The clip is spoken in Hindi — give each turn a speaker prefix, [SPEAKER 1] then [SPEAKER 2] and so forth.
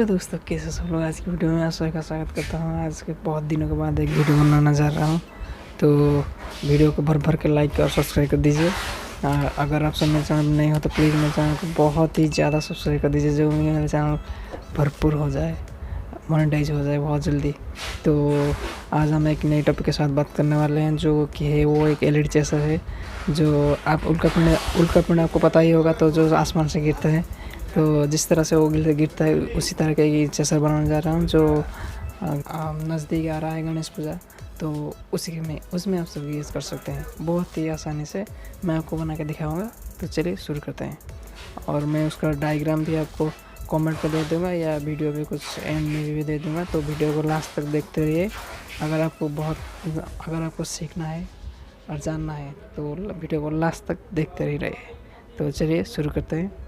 [SPEAKER 1] हेलो दोस्तों, कैसे सब लोग। आज की वीडियो में आप सभी का स्वागत करता हूँ। आज के बहुत दिनों के बाद एक वीडियो बनाना चाह रहा हूँ, तो वीडियो को भर भर के लाइक और सब्सक्राइब कर दीजिए। अगर आप सब मेरे चैनल में नहीं हो तो प्लीज़ मेरे चैनल को बहुत ही ज़्यादा सब्सक्राइब कर दीजिए, जो मेरा चैनल भरपूर हो जाए, मोनेटाइज हो जाए बहुत जल्दी। तो आज हम एक नई टॉपिक के साथ बात करने वाले हैं, जो कि है वो एक एलईडी चेसर है। जो आप उल्का पिंड आपको पता ही होगा, तो जो आसमान से गिरता है, तो जिस तरह से वो गिरता है उसी तरह का ये चेसर बनाने जा रहा हूँ, जो नज़दीक आ रहा है गणेश पूजा। तो उसमें आप सब यूज़ कर सकते हैं बहुत ही आसानी से। मैं आपको बना के दिखाऊंगा, तो चलिए शुरू करते हैं। और मैं उसका डायग्राम भी आपको कमेंट पर दे दूँगा, या वीडियो भी कुछ एंड में भी दे दूँगा, तो वीडियो को लास्ट तक देखते रहिए। अगर आपको सीखना है और जानना है तो वीडियो को लास्ट तक देखते ही रहिए। तो चलिए शुरू करते हैं।